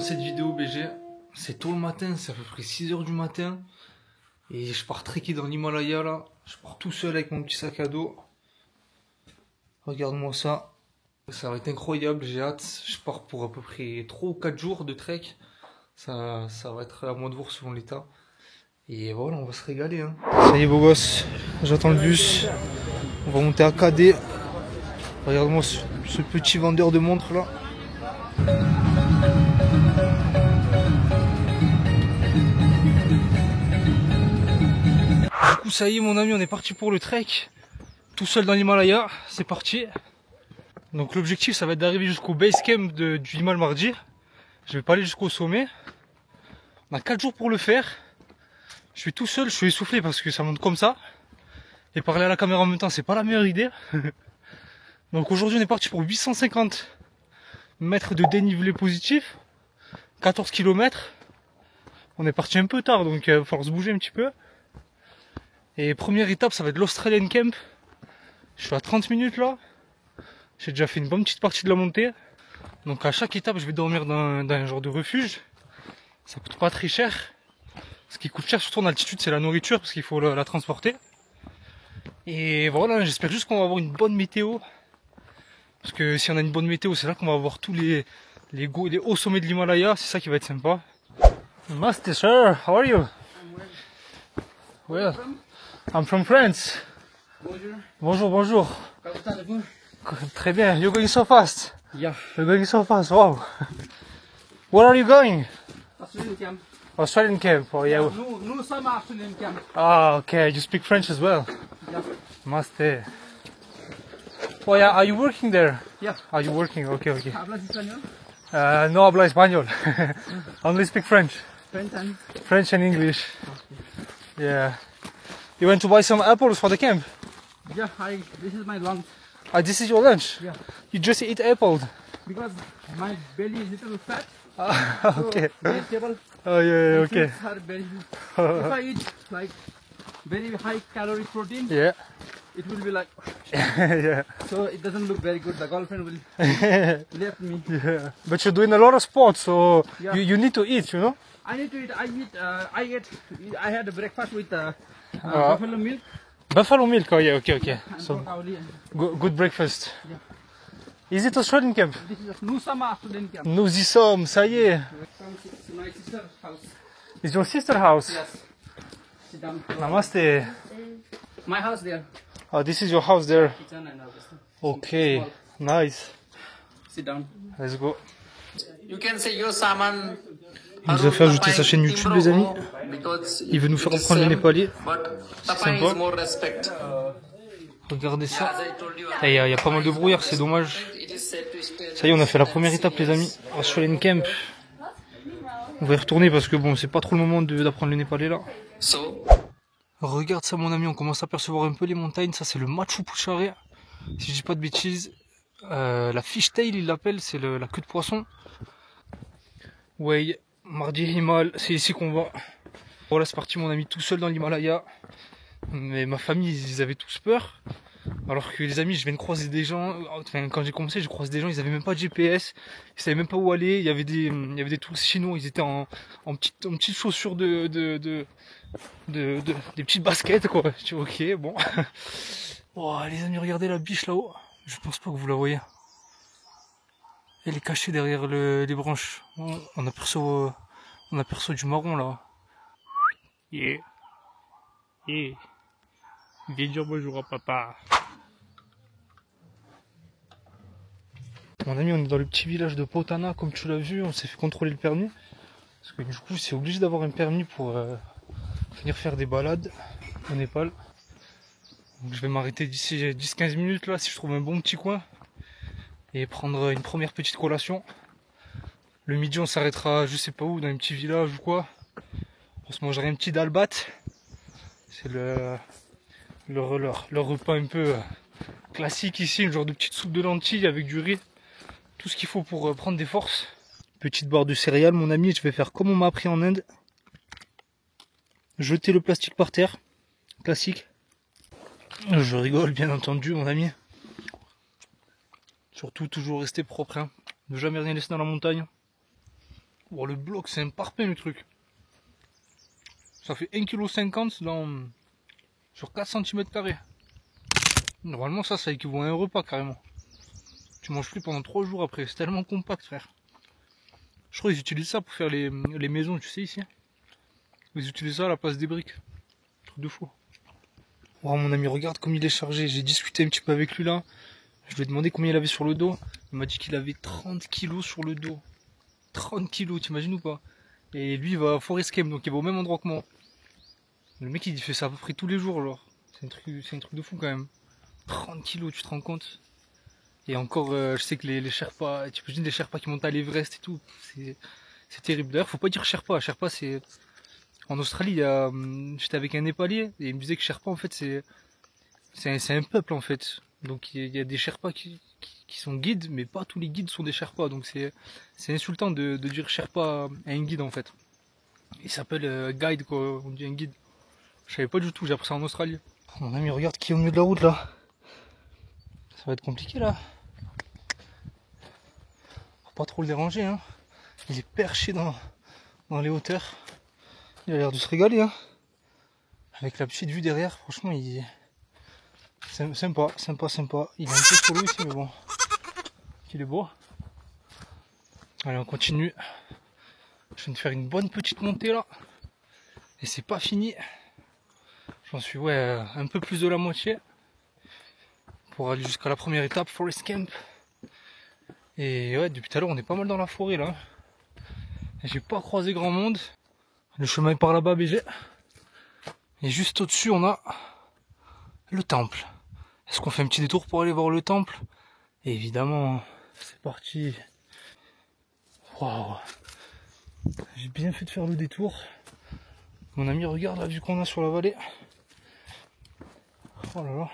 cette vidéo BG. C'est tôt le matin, c'est à peu près 6h du matin. Et je pars trekker dans l'Himalaya là. Je pars tout seul avec mon petit sac à dos. Regarde-moi ça. Ça va être incroyable, j'ai hâte. Je pars pour à peu près 3 ou 4 jours de trek. Ça va être à moi de voir selon l'état. Et voilà, on va se régaler. Hein. Ça y est beau gosse, j'attends le bus. On va monter à KD. Regarde-moi ce petit vendeur de montres là. Du coup ça y est mon ami, on est parti pour le trek. Tout seul dans l'Himalaya, c'est parti. Donc l'objectif ça va être d'arriver jusqu'au base camp du Himal Mardi. Je vais pas aller jusqu'au sommet. On a 4 jours pour le faire. Je suis tout seul, je suis essoufflé parce que ça monte comme ça. Et parler à la caméra en même temps c'est pas la meilleure idée. Donc aujourd'hui on est parti pour 850 mètres de dénivelé positif. 14 km. On est parti un peu tard donc il va falloir se bouger un petit peu. Et première étape ça va être l'Australian Camp. Je suis à 30 minutes là. J'ai déjà fait une bonne petite partie de la montée. Donc à chaque étape je vais dormir dans un genre de refuge. Ça coûte pas très cher. Ce qui coûte cher surtout en altitude c'est la nourriture parce qu'il faut la transporter. Et voilà, j'espère juste qu'on va avoir une bonne météo. Parce que si on a une bonne météo c'est là qu'on va avoir tous les hauts sommets de l'Himalaya. C'est ça qui va être sympa. Master sir, how are you? Well, I'm from France. Bonjour. Bonjour, bonjour. Comment allez-vous? Très bien, you're going so fast. Yeah. You're going so fast, wow. Where are you going? Australian camp. Australian camp, oh yeah. No, some Australian camp. Ah, okay, you speak French as well. Yeah. Must. Oh yeah, are you working there? Yeah. Are you working? Okay, okay. ¿Hablas español? No habla español. Only speak French. French and... French and English. Yeah. You went to buy some apples for the camp? Yeah, this is my lunch. Ah, this is your lunch? Yeah. You just eat apple? Because my belly is little fat. Ah, okay. So vegetable. Oh yeah, and okay. fruits are very... If I eat like very high calorie protein, Yeah. it will be like... Yeah. So it doesn't look very good. The girlfriend will left me. Yeah. But you're doing a lot of sports, so Yeah. you need to eat, you know? I need to eat. I had a breakfast with buffalo milk. Buffalo milk, oh yeah, okay, okay. And So, broccoli and good breakfast. Yeah. Is it Australian camp? this is a Nusama Australian camp. Nous y sommes, ça y est. From my sister's house. It's your sister house. Yes. Sit down. Namaste. My house there. Oh, this is your house there. Kitchen and everything. Okay, nice. Sit down. Let's go. You can say your saman. Il nous a fait ajouter sa chaîne YouTube, les amis. Il veut nous faire apprendre le népalais. C'est sympa. Regardez ça. Il y a pas mal de brouillard, c'est dommage. Ça y est, on a fait la première étape, les amis. Australian Camp. On va y retourner parce que bon, c'est pas trop le moment d'apprendre le népalais là. Regarde ça, mon ami, on commence à percevoir un peu les montagnes. Ça, c'est le Machu Picchu. Si je dis pas de bêtises. La fishtail, il l'appelle, c'est la queue de poisson. Ouais, Mardi Himal, c'est ici qu'on va. Voilà, c'est parti, mon ami, tout seul dans l'Himalaya. Mais ma famille, ils avaient tous peur. Alors que les amis, je viens de croiser des gens. Enfin, quand j'ai commencé, je croise des gens, ils avaient même pas de GPS. Ils savaient même pas où aller. Il y avait des touristes chinois, ils étaient en petites chaussures des petites baskets, quoi. Je dis, ok, bon. Oh, les amis, regardez la biche là-haut. Je pense pas que vous la voyez. Elle est cachée derrière les branches. On aperçoit du marron là. Yeah. Yeah. Viens dire bonjour à papa. Mon ami, on est dans le petit village de Potana, comme tu l'as vu, on s'est fait contrôler le permis. Parce que du coup, c'est obligé d'avoir un permis pour venir faire des balades au Népal. Donc je vais m'arrêter d'ici 10-15 minutes là, si je trouve un bon petit coin. Et prendre une première petite collation. Le midi on s'arrêtera je sais pas où, dans un petit village ou quoi. On se mangera un petit dalbat. C'est leur repas un peu classique ici, une genre de petite soupe de lentilles avec du riz. Tout ce qu'il faut pour prendre des forces. Petite barre de céréales mon ami, je vais faire comme on m'a appris en Inde. Jeter le plastique par terre. Classique. Je rigole bien entendu mon ami. Surtout toujours rester propre, hein. Ne jamais rien laisser dans la montagne. Oh, le bloc, c'est un parpaing le truc. Ça fait 1,50 kg sur 4 cm². Normalement, ça équivaut à un repas carrément. Tu manges plus pendant 3 jours après. C'est tellement compact, frère. Je crois qu'ils utilisent ça pour faire les maisons, tu sais, ici. Ils utilisent ça à la place des briques. Truc de fou. Oh, mon ami, regarde comme il est chargé. J'ai discuté un petit peu avec lui là. Je lui ai demandé combien il avait sur le dos. Il m'a dit qu'il avait 30 kilos sur le dos. 30 kilos, t'imagines ou pas? Et lui, il va à Forest Camp, donc il va au même endroit que moi. Le mec, il fait ça à peu près tous les jours, alors. C'est un truc de fou quand même. 30 kilos, tu te rends compte? Et encore, je sais que les Sherpas, tu imagines les Sherpas qui montent à l'Everest et tout. C'est terrible. D'ailleurs, faut pas dire Sherpa. Sherpa, c'est... En Australie, j'étais avec un Népalais et il me disait que Sherpa, en fait, c'est un peuple, en fait. Donc, il y a des Sherpas qui sont guides, mais pas tous les guides sont des Sherpas. Donc, c'est insultant de dire Sherpa à un guide, en fait. Il s'appelle guide, quoi. On dit un guide. Je savais pas du tout, j'ai appris ça en Australie. Oh, mon ami, regarde qui est au milieu de la route, là. Ça va être compliqué, là. Faut pas trop le déranger, hein. Il est perché dans les hauteurs. Il a l'air de se régaler, hein. Avec la petite vue derrière, franchement, c'est sympa. Il est un peu solo ici, mais bon. Il est beau. Allez, on continue. Je viens de faire une bonne petite montée, là. Et c'est pas fini. J'en suis, ouais, un peu plus de la moitié. Pour aller jusqu'à la première étape, Forest Camp. Et ouais, depuis tout à l'heure, on est pas mal dans la forêt, là. J'ai pas croisé grand monde. Le chemin est par là-bas, BG. Et juste au-dessus, on a le temple. Est-ce qu'on fait un petit détour pour aller voir le temple? Et évidemment, c'est parti. Waouh. J'ai bien fait de faire le détour. Mon ami, regarde la vue qu'on a sur la vallée. Oh là là.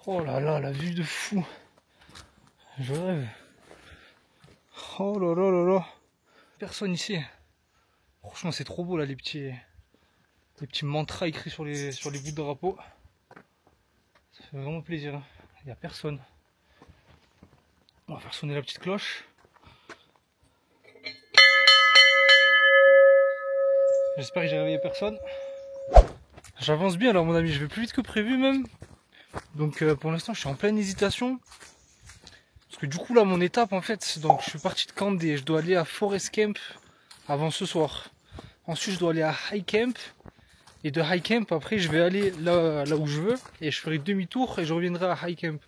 Oh là là, la vue de fou. Je rêve. Oh là là là là. Personne ici. Franchement, c'est trop beau là, les petits mantras écrits sur les bouts de drapeau. Ça fait vraiment plaisir. Il n'y a personne. On va faire sonner la petite cloche. J'espère que j'ai réveillé personne. J'avance bien alors mon ami, je vais plus vite que prévu même. Donc pour l'instant je suis en pleine hésitation. Parce que du coup là mon étape en fait, donc je suis parti de Candé, je dois aller à Forest Camp avant ce soir. Ensuite je dois aller à High Camp. Et de High Camp après je vais aller là où je veux. Et je ferai demi-tour et je reviendrai à High Camp.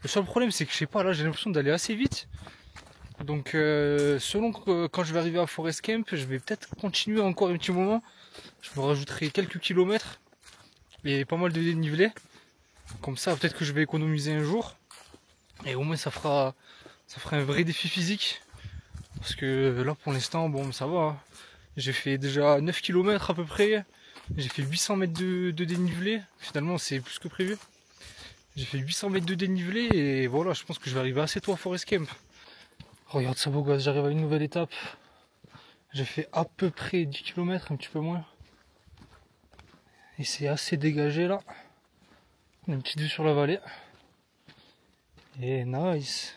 Le seul problème c'est que je sais pas, là j'ai l'impression d'aller assez vite. Donc selon quand je vais arriver à Forest Camp, je vais peut-être continuer encore un petit moment. Je me rajouterai quelques kilomètres et pas mal de dénivelé. Comme ça peut-être que je vais économiser un jour. Et au moins ça fera un vrai défi physique. Parce que là pour l'instant bon ça va. Hein. J'ai fait déjà 9 km à peu près. J'ai fait 800 mètres de dénivelé. Finalement c'est plus que prévu. J'ai fait 800 mètres de dénivelé et voilà, je pense que je vais arriver assez tôt à Forest Camp. Regarde ça beau gosse, j'arrive à une nouvelle étape. J'ai fait à peu près 10 km, un petit peu moins. Et c'est assez dégagé là. On a une petite vue sur la vallée. Et nice.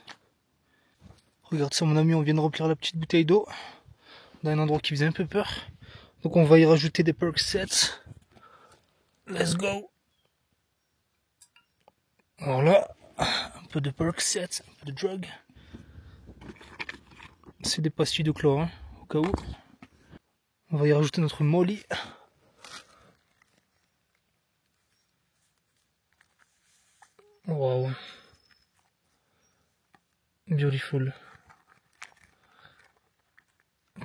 Regarde ça mon ami, on vient de remplir la petite bouteille d'eau. Dans un endroit qui faisait un peu peur. Donc on va y rajouter des Percocets. Let's go. Voilà. Un peu de Percocets, un peu de drogue. C'est des pastilles de chlore, hein, au cas où. On va y rajouter notre molly. Wow. Beautiful.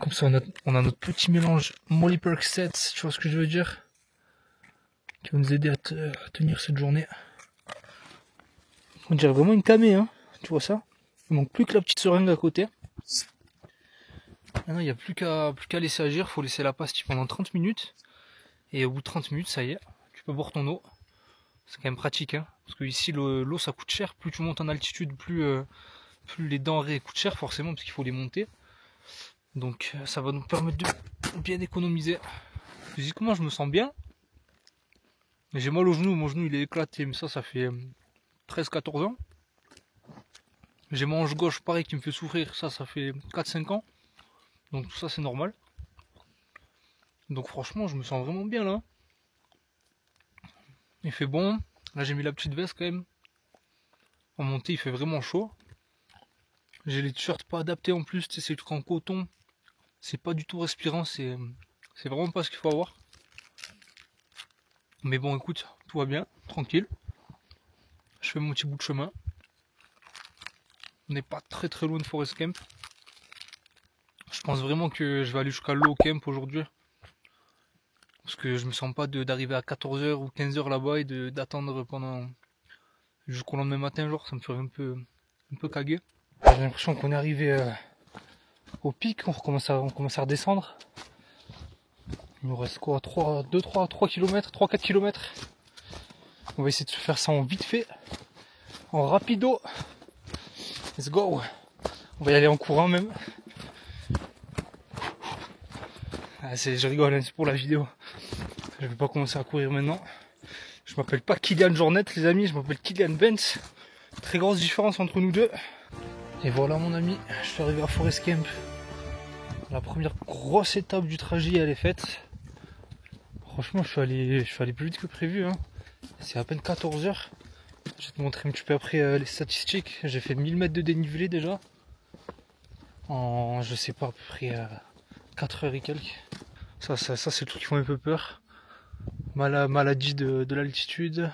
Comme ça, on a notre petit mélange molly Percocets, tu vois ce que je veux dire? Qui va nous aider à tenir cette journée. On dirait vraiment une camée, hein. Tu vois ça? Il manque plus que la petite seringue à côté. Maintenant, il n'y a plus qu'à laisser agir. Faut laisser la pastille pendant 30 minutes. Et au bout de 30 minutes, ça y est, tu peux boire ton eau. C'est quand même pratique, hein. Parce que ici, l'eau, ça coûte cher. Plus tu montes en altitude, plus les denrées coûtent cher, forcément, parce qu'il faut les monter. Donc, ça va nous permettre de bien économiser. Physiquement, je me sens bien. Mais j'ai mal au genou. Mon genou, il est éclaté. Mais ça fait 13-14 ans. J'ai mon hanche gauche pareil qui me fait souffrir, ça fait 4-5 ans. Donc tout ça c'est normal. Donc franchement je me sens vraiment bien là. Il fait bon. Là j'ai mis la petite veste quand même. En montée il fait vraiment chaud. J'ai les t-shirts pas adaptés en plus, c'est des trucs en coton. C'est pas du tout respirant, c'est vraiment pas ce qu'il faut avoir. Mais bon écoute, tout va bien, tranquille. Je fais mon petit bout de chemin. On n'est pas très très loin de Forest Camp. Je pense vraiment que je vais aller jusqu'à Low Camp aujourd'hui. Parce que je me sens pas d'arriver à 14h ou 15h là-bas et d'attendre pendant jusqu'au lendemain matin, genre ça me ferait un peu caguer. J'ai l'impression qu'on est arrivé au pic, on commence à redescendre. Il nous reste quoi, 3 km, 3-4 km. On va essayer de se faire ça en vite fait, en rapido. Let's go. On va y aller en courant même. Ah, je rigole, hein, c'est pour la vidéo. Je vais pas commencer à courir maintenant. Je m'appelle pas Kylian Jornet les amis, je m'appelle Kylian Benz. Très grosse différence entre nous deux. Et voilà mon ami, je suis arrivé à Forest Camp. La première grosse étape du trajet elle est faite. Franchement je suis allé plus vite que prévu. Hein. C'est à peine 14h. Je vais te montrer un petit peu après les statistiques. J'ai fait 1000 mètres de dénivelé déjà. En je sais pas à peu près 4 heures et quelques. Ça c'est le truc qui fait un peu peur. Maladie de l'altitude.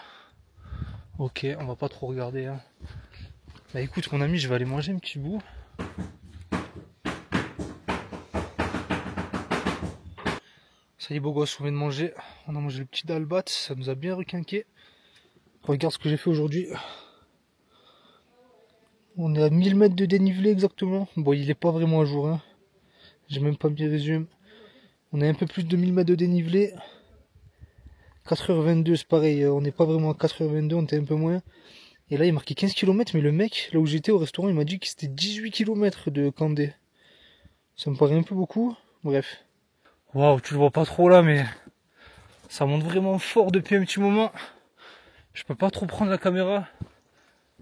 Ok, on va pas trop regarder. Hein. Bah écoute mon ami, je vais aller manger un petit bout. Ça y est beau gosse, on vient de manger. On a mangé le petit dalbat, ça nous a bien requinqué. Regarde ce que j'ai fait aujourd'hui. On est à 1000 mètres de dénivelé exactement. Bon il est pas vraiment à jour. Hein. J'ai même pas mis le résumé. On est un peu plus de 1000 mètres de dénivelé. 4h22 c'est pareil, on n'est pas vraiment à 4h22, on était un peu moins. Et là il marquait 15 km, mais le mec, là où j'étais au restaurant, il m'a dit que c'était 18 km de Candé. Ça me paraît un peu beaucoup, bref. Waouh, tu le vois pas trop là, mais ça monte vraiment fort depuis un petit moment. Je peux pas trop prendre la caméra,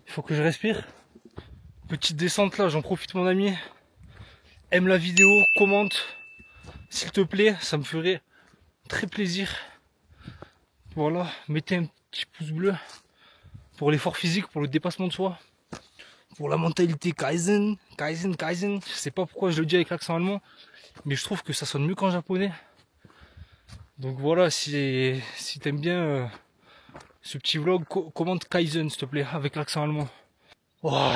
il faut que je respire. Petite descente là, j'en profite mon ami. Aime la vidéo, commente, s'il te plaît, ça me ferait très plaisir. Voilà, mettez un petit pouce bleu pour l'effort physique, pour le dépassement de soi, pour la mentalité Kaizen. Je sais pas pourquoi je le dis avec l'accent allemand, mais je trouve que ça sonne mieux qu'en japonais. Donc voilà, si t'aimes bien ce petit vlog, commente Kaizen s'il te plaît, avec l'accent allemand. Waouh,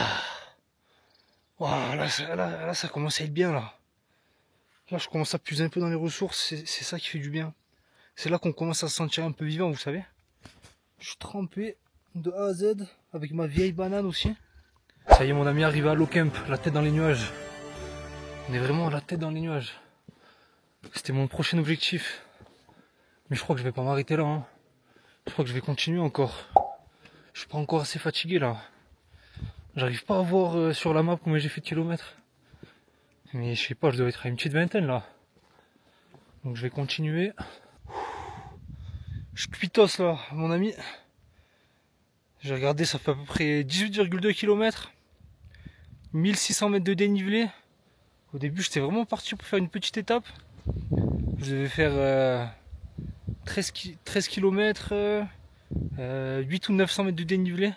là, ça commence à être bien là. Là je commence à puiser un peu dans les ressources, c'est ça qui fait du bien. C'est là qu'on commence à se sentir un peu vivant, vous savez. Je suis trempé de A à Z avec ma vieille banane aussi. Ça y est mon ami, arrivé à Low Camp, la tête dans les nuages. On est vraiment la tête dans les nuages. C'était mon prochain objectif. Mais je crois que je vais pas m'arrêter là. Hein. Je crois que je vais continuer encore. Je suis pas encore assez fatigué là. J'arrive pas à voir sur la map combien j'ai fait de kilomètres. Mais je sais pas, je dois être à une petite vingtaine là. Donc je vais continuer. Je cuitos là, mon ami. J'ai regardé, ça fait à peu près 18,2 km. 1600 mètres de dénivelé. Au début, j'étais vraiment parti pour faire une petite étape. Je devais faire 13 km, 8 ou 900 mètres de dénivelé.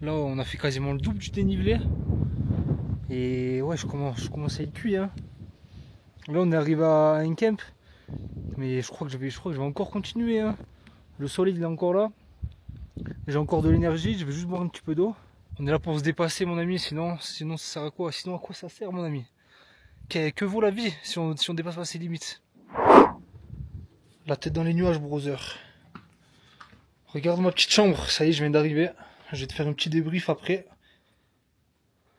Là, on a fait quasiment le double du dénivelé. Et ouais, je commence à être cuit. Hein. Là, on est arrivé à un camp. Mais je crois que je vais encore continuer. Hein. Le soleil, il est encore là. J'ai encore de l'énergie, je vais juste boire un petit peu d'eau. On est là pour se dépasser mon ami, sinon ça sert à quoi? Sinon à quoi ça sert mon ami? Que vaut la vie si on dépasse pas ses limites? La tête dans les nuages brother. Regarde ma petite chambre, ça y est je viens d'arriver. Je vais te faire un petit débrief après.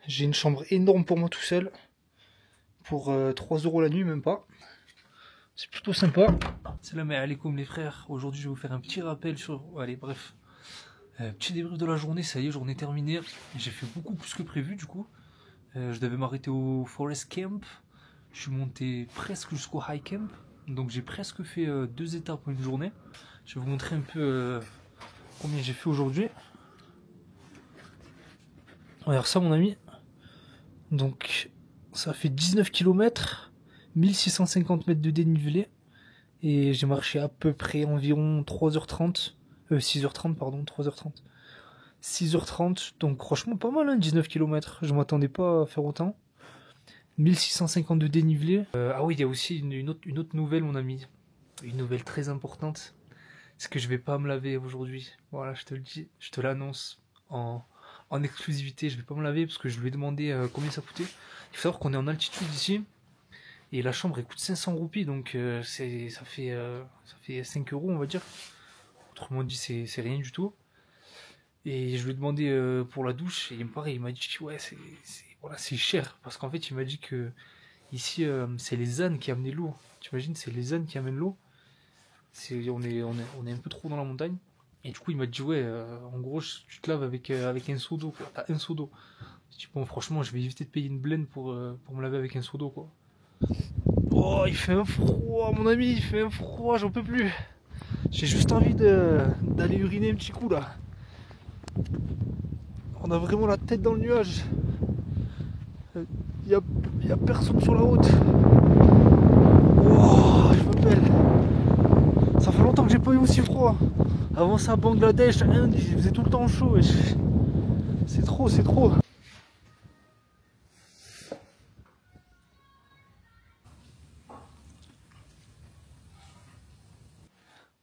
J'ai une chambre énorme pour moi tout seul. Pour 3 € la nuit même pas. C'est plutôt sympa. Salam alaikum les frères. Aujourd'hui je vais vous faire un petit rappel sur... Allez bref. Petit débrief de la journée, ça y est, journée terminée. J'ai fait beaucoup plus que prévu du coup. Je devais m'arrêter au Forest Camp. Je suis monté presque jusqu'au High Camp. Donc j'ai presque fait 2 étapes en une journée. Je vais vous montrer un peu combien j'ai fait aujourd'hui. Regarde ça mon ami. Donc ça fait 19 km, 1650 mètres de dénivelé. Et j'ai marché à peu près environ 3h30. 6h30 pardon, 3h30. 6h30, donc franchement pas mal hein, 19 km. Je m'attendais pas à faire autant. 1650 de dénivelé. Ah oui, il y a aussi une autre nouvelle mon ami. Une nouvelle très importante. C'est que je vais pas me laver aujourd'hui. Voilà, je te le dis, je te l'annonce en exclusivité. Je vais pas me laver parce que je lui ai demandé combien ça coûtait. Il faut savoir qu'on est en altitude ici. Et la chambre elle coûte 500 roupies, donc ça fait 5 euros on va dire. Autrement dit c'est rien du tout. Et je lui ai demandé pour la douche, et il m'a dit ouais voilà, c'est cher. Parce qu'en fait il m'a dit que ici c'est les ânes qui amenaient l'eau. Tu imagines, c'est les ânes qui amènent l'eau. On est un peu trop dans la montagne. Et du coup il m'a dit ouais en gros tu te laves avec un seau d'eau quoi. T'as un seau d'eau. Je dis bon franchement je vais éviter de payer une blende pour me laver avec un seau d'eau quoi. Oh, il fait un froid, mon ami, il fait un froid, j'en peux plus. J'ai juste envie d'aller uriner un petit coup là. On a vraiment la tête dans le nuage. Il y a personne sur la route. Oh, je m'appelle. Ça fait longtemps que j'ai pas eu aussi froid. Avant ça, Bangladesh, Inde, il faisait tout le temps chaud. C'est trop, c'est trop.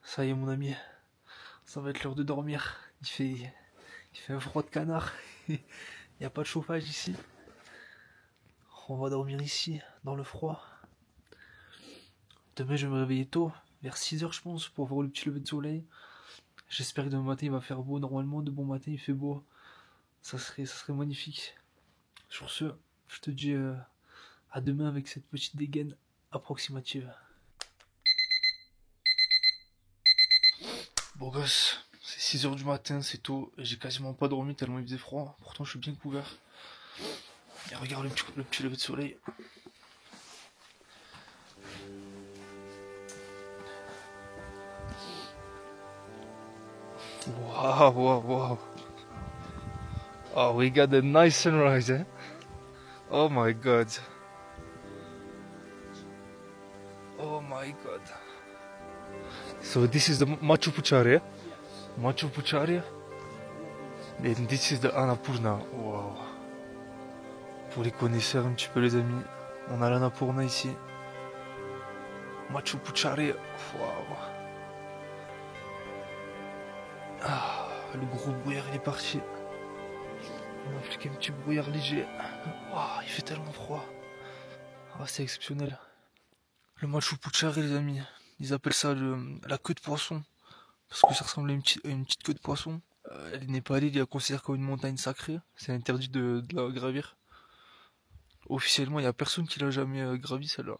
Ça y est mon ami, ça va être l'heure de dormir. Il fait un froid de canard. Il n'y a pas de chauffage ici. On va dormir ici, dans le froid. Demain je vais me réveiller tôt, vers 6h je pense, pour voir le petit lever de soleil. J'espère que demain matin il va faire beau. Normalement de bon matin il fait beau. Ça serait magnifique. Sur ce, je te dis à demain avec cette petite dégaine approximative. Bon gosse, c'est 6h du matin, c'est tôt, j'ai quasiment pas dormi tellement il faisait froid, pourtant je suis bien couvert. Et regarde le petit lever de soleil. Wow, wow, wow. Oh, we got a nice sunrise, eh? Oh my god. Oh my god. So this is the Machu Picchu area. Machu Picchu area. And this is the Annapurna. Wow. Pour les connaisseurs un petit peu les amis, on a l'Annapurna ici. Machu Picchu area. Wow. Ah, le gros brouillard il est parti. On a plus qu'un petit brouillard léger. Oh, il fait tellement froid. Ah, c'est exceptionnel. Le Machu Picchu les amis. Ils appellent ça la queue de poisson. Parce que ça ressemble à une petite queue de poisson. Les Népalais ils la considèrent comme une montagne sacrée. C'est interdit de la gravir. Officiellement, il n'y a personne qui l'a jamais gravi celle-là.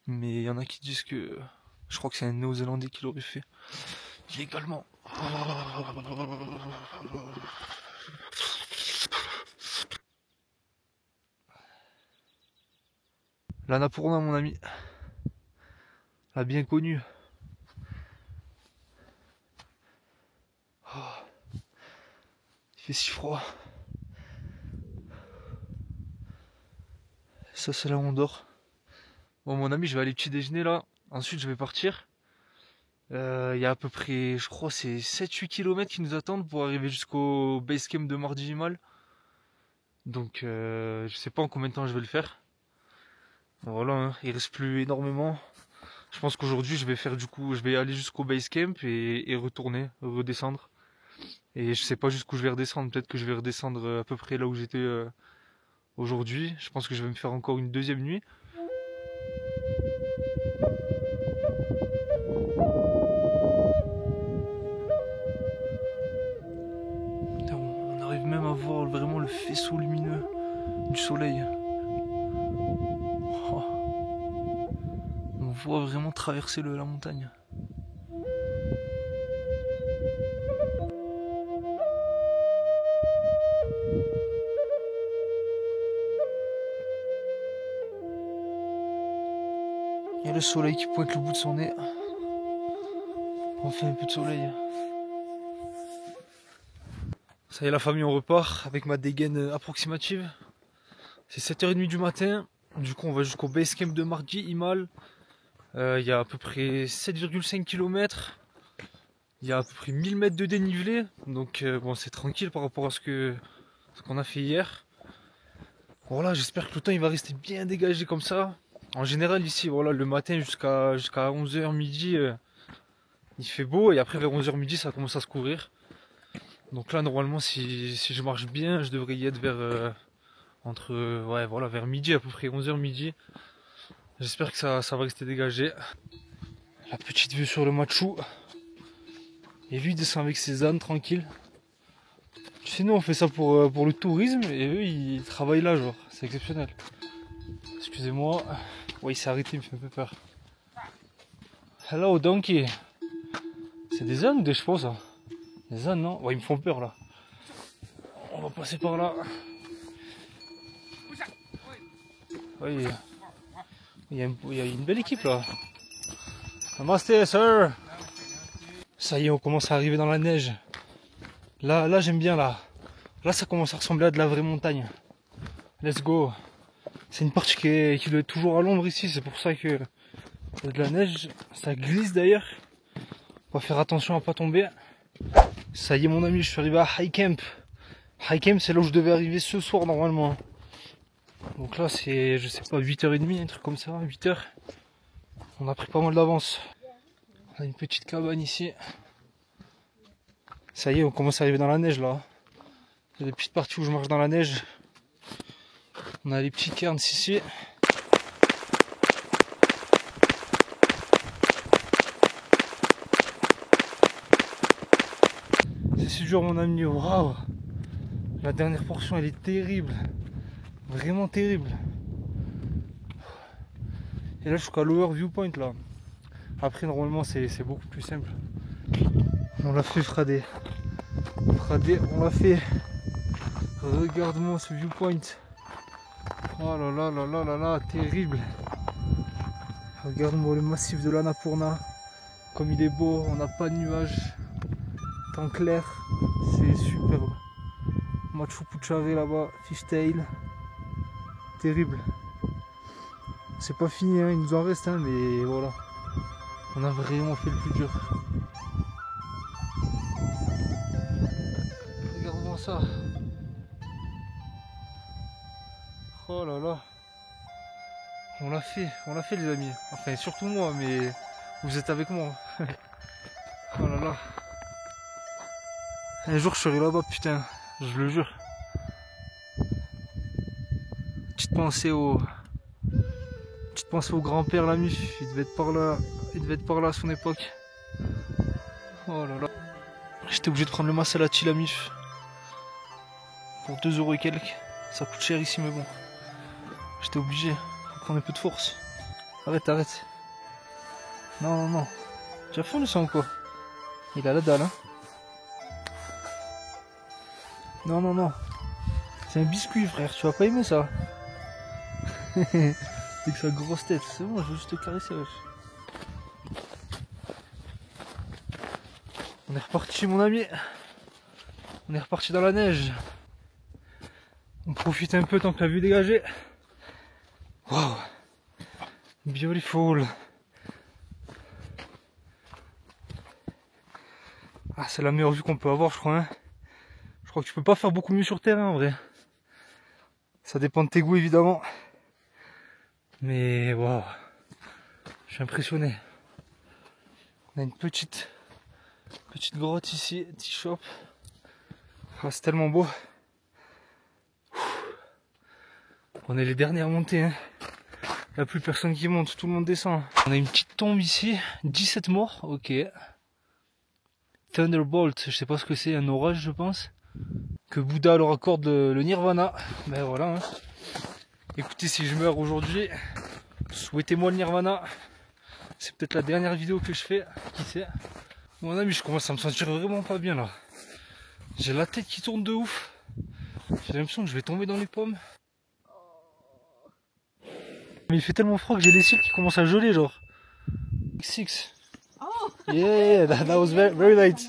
Mais il y en a qui disent que... Je crois que c'est un Néo-Zélandais qui l'aurait fait. Illégalement. L'Annapurna, mon ami. La bien connue. Oh. Il fait si froid. Ça, c'est là où on dort. Bon, mon ami, je vais aller petit déjeuner là. Ensuite, je vais partir. Il y a à peu près, je crois, c'est 7-8 km qui nous attendent pour arriver jusqu'au basecamp de Mardijimal. Donc, je sais pas en combien de temps je vais le faire. Voilà, hein, il reste plus énormément. Je pense qu'aujourd'hui, je vais faire du coup, je vais aller jusqu'au basecamp et retourner, redescendre. Et je sais pas jusqu'où je vais redescendre. Peut-être que je vais redescendre à peu près là où j'étais aujourd'hui. Je pense que je vais me faire encore une deuxième nuit. On arrive même à voir vraiment le faisceau lumineux du soleil. Oh. On voit vraiment traverser la montagne. Il y a le soleil qui pointe le bout de son nez. On fait un peu de soleil. Ça y est la famille, on repart avec ma dégaine approximative. C'est 7h30 du matin. Du coup, on va jusqu'au base camp de Marji, Himal. Il y a à peu près 7,5 km. Il y a à peu près 1000 mètres de dénivelé. Donc, bon, c'est tranquille par rapport à ce qu'on a fait hier. Voilà, j'espère que le temps il va rester bien dégagé comme ça. En général, ici, voilà, le matin jusqu'à 11h midi, il fait beau. Et après, vers 11h midi, ça commence à se couvrir. Donc là, normalement, si je marche bien, je devrais y être vers vers midi, à peu près 11h midi. J'espère que ça va rester dégagé. La petite vue sur le Machu. Et lui, il descend avec ses ânes tranquille. Tu sais, nous, on fait ça pour le tourisme et eux, ils travaillent là, genre. C'est exceptionnel. Excusez-moi. Ouais, il s'est arrêté, il me fait un peu peur. Hello, donkey. C'est des ânes ou des chevaux, ça? Des ânes, non? Ouais, ils me font peur, là. On va passer par là. Oui. Il y a une belle équipe, là. Namaste, sir. Ça y est, on commence à arriver dans la neige. Là, j'aime bien, là. Là, ça commence à ressembler à de la vraie montagne. Let's go. C'est une partie qui doit être toujours à l'ombre ici. C'est pour ça que il y a de la neige. Ça glisse d'ailleurs. On va faire attention à pas tomber. Ça y est, mon ami, je suis arrivé à High Camp. High Camp, c'est là où je devais arriver ce soir, normalement. Donc là, c'est, je sais pas, 8h30, un truc comme ça, 8h. On a pris pas mal d'avance. On a une petite cabane ici. Ça y est, on commence à arriver dans la neige là. Il y a des petites parties où je marche dans la neige. On a les petits cairns ici. C'est si dur, mon ami. Waouh! La dernière portion, elle est terrible. Vraiment terrible. Et là, je suis qu'à Lower Viewpoint là. Après, normalement, c'est beaucoup plus simple. On l'a fait, Fradé. Fradé, on l'a fait. Regarde-moi ce viewpoint. Oh là là là là là là, terrible. Regarde-moi le massif de l'Annapurna. Comme il est beau, on n'a pas de nuages. Temps clair, c'est superbe. Machu Picchu là-bas, Fishtail. Terrible. C'est pas fini, hein, il nous en reste, hein, mais voilà. On a vraiment fait le plus dur. Regarde-moi ça. Oh là là. On l'a fait les amis. Enfin surtout moi, mais vous êtes avec moi. Oh là là. Un jour je serai là-bas, putain, je le jure. Petite pensée au grand-père Lamif, il devait être par là à son époque. Oh là là. J'étais obligé de prendre le Maserati Lamif. Pour 2 € et quelques. Ça coûte cher ici mais bon. J'étais obligé. Faut prendre un peu de force. Arrête. Non. Tu as faim le sang ou quoi? Il a la dalle, hein. Non. C'est un biscuit, frère. Tu vas pas aimer ça. Avec sa grosse tête. C'est bon, je veux juste te caresser, wesh. On est reparti, mon ami. On est reparti dans la neige. On profite un peu tant que la vue est dégagée. Wow. Beautiful. Ah, c'est la meilleure vue qu'on peut avoir, je crois, hein. Je crois que tu peux pas faire beaucoup mieux sur terrain, en vrai. Ça dépend de tes goûts, évidemment. Mais, waouh. Je suis impressionné. On a une petite grotte ici, petit shop. Ah, c'est tellement beau. On est les dernières montées, hein. Il n'y a plus personne qui monte, tout le monde descend. On a une petite tombe ici, 17 morts, ok. Thunderbolt, je sais pas ce que c'est, un orage je pense. Que Bouddha leur accorde le nirvana. Ben voilà, hein. Écoutez, si je meurs aujourd'hui, souhaitez-moi le nirvana. C'est peut-être la dernière vidéo que je fais, qui sait. Mon ami, je commence à me sentir vraiment pas bien là. J'ai la tête qui tourne de ouf. J'ai l'impression que je vais tomber dans les pommes. Mais il fait tellement froid que j'ai les cils qui commencent à geler genre. 6. Oh. Yeah, that was very late.